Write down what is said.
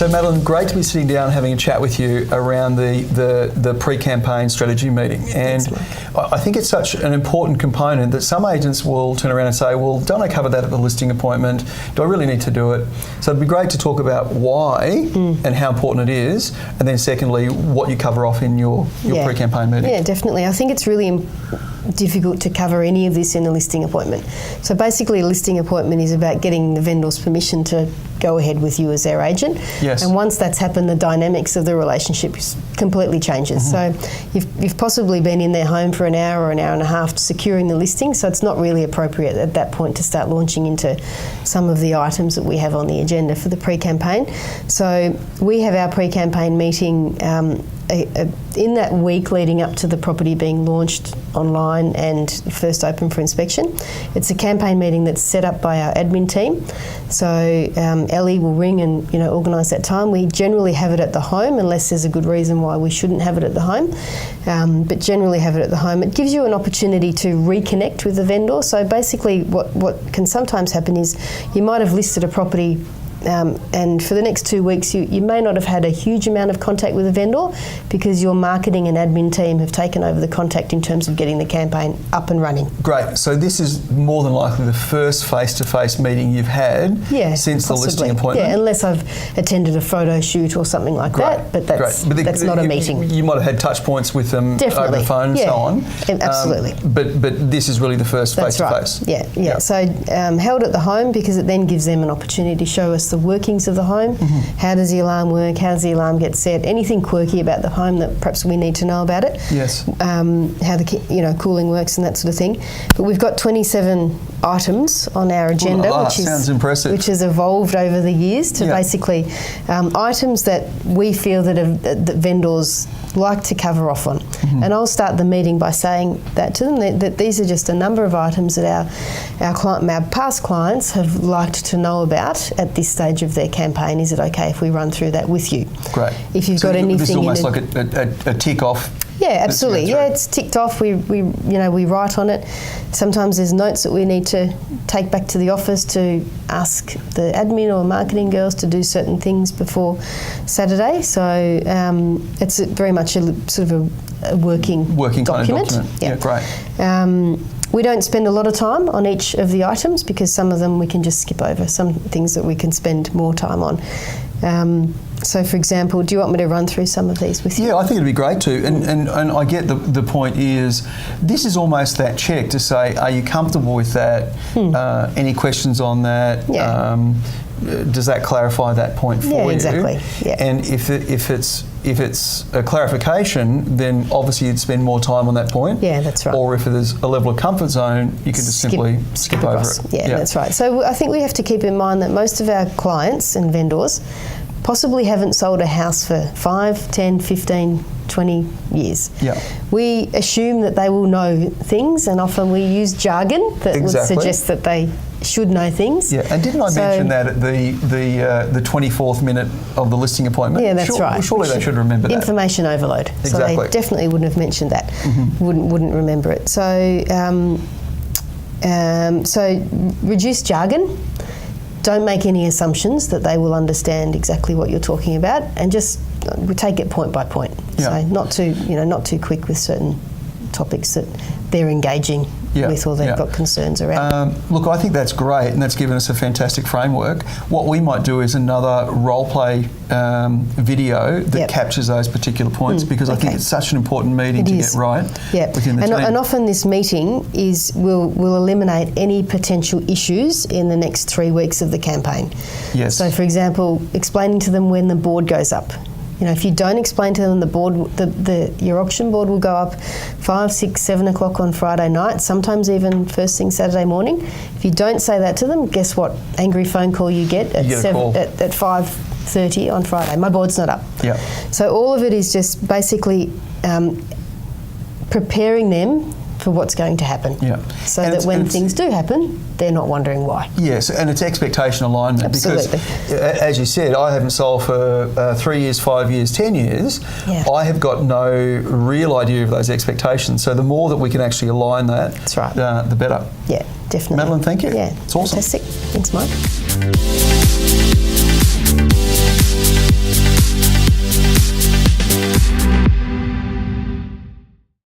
So Madeline, great to be sitting down and having a chat with you around the pre-campaign strategy meeting. And I think it's such an important component that some agents will turn around and say, well, don't I cover that at the listing appointment? Do I really need to do it? So it'd be great to talk about why and how important it is, and then secondly, what you cover off in your pre-campaign meeting. Yeah, definitely. I think it's really difficult to cover any of this in a listing appointment. So basically a listing appointment is about getting the vendor's permission to go ahead with you as their agent. Yes. And once that's happened, the dynamics of the relationship completely changes. So you've possibly been in their home for an hour or an hour and a half securing the listing, so it's not really appropriate at that point to start launching into some of the items that we have on the agenda for the pre-campaign. So we have our pre-campaign meeting in that week leading up to the property being launched online and first open for inspection. It's a campaign meeting that's set up by our admin team. So Ellie will ring and organise that time. We generally have it at the home unless there's a good reason why we shouldn't have it at the home, but generally have it at the home. It gives you an opportunity to reconnect with the vendor. So basically what can sometimes happen is you might have listed a property and for the next 2 weeks you may not have had a huge amount of contact with the vendor because your marketing and admin team have taken over the contact in terms of getting the campaign up and running. Great. So this is more than likely the first face-to-face meeting you've had since possibly. The listing appointment? Yeah, unless I've attended a photo shoot or something like that, but that's not a meeting. You might have had touch points with them Definitely. over the phone and so on. Absolutely. But this is really the first face-to-face. Right. Yeah. So held at the home because it then gives them an opportunity to show us the workings of the home. How does the alarm work? How does the alarm get set? Anything quirky about the home that perhaps we need to know about it. Yes. How the cooling works and that sort of thing. But we've got 27 items on our agenda, sounds impressive. Which has evolved over the years to basically items that we feel that vendors like to cover off on. And I'll start the meeting by saying that to them, that these are just a number of items that our past clients have liked to know about at this stage of their campaign. Is it okay if we run through that with you? Great. If you've got anything, this is almost like a tick off. Yeah, absolutely. Yeah, it's ticked off. We write on it. Sometimes there's notes that we need to take back to the office to ask the admin or marketing girls to do certain things before Saturday. So it's very much a sort of a working document. Kind of document. Yeah, great. We don't spend a lot of time on each of the items because some of them we can just skip over. Some things that we can spend more time on. So, for example, do you want me to run through some of these with you? Yeah, I think it'd be great to. And I get the point is, this is almost that check to say, are you comfortable with that? Any questions on that? Yeah. Does that clarify that point for you? Yeah, exactly. Yeah. And if it's a clarification, then obviously you'd spend more time on that point. Yeah, that's right. Or if there's a level of comfort zone, you can just simply skip over it. Yeah, that's right. So I think we have to keep in mind that most of our clients and vendors possibly haven't sold a house for 5, 10, 15, 20 years. Yeah. We assume that they will know things, and often we use jargon that would suggest that they should know things. Yeah, and didn't I mention that at the 24th minute of the listing appointment? Yeah, that's right. Surely they should remember that. Information overload. Exactly. So they definitely wouldn't have mentioned that. Wouldn't remember it. So so reduce jargon. Don't make any assumptions that they will understand exactly what you're talking about, and just we take it point by point. Yeah. So not too quick with certain topics that they're engaging with or they've got concerns around. Look, I think that's great, and that's given us a fantastic framework. What we might do is another role play video that captures those particular points, because I think it's such an important meeting to get right within the team. And often this meeting will eliminate any potential issues in the next 3 weeks of the campaign. Yes. So, for example, explaining to them when the board goes up. If you don't explain to them the board, your auction board will go up 5, 6, 7 o'clock on Friday night, sometimes even first thing Saturday morning. If you don't say that to them, guess what? Angry phone call you get at 5:30 on Friday. My board's not up. Yeah. So all of it is just basically preparing them for what's going to happen. Yeah. So that when things do happen, they're not wondering why. Yes, and it's expectation alignment. Absolutely. Because, as you said, I haven't sold for 3 years, 5 years, 10 years. Yeah. I have got no real idea of those expectations. So the more that we can actually align that, that's right. The better. Yeah, definitely. Madeline, thank you. Yeah, it's awesome. Fantastic. Thanks, Mike.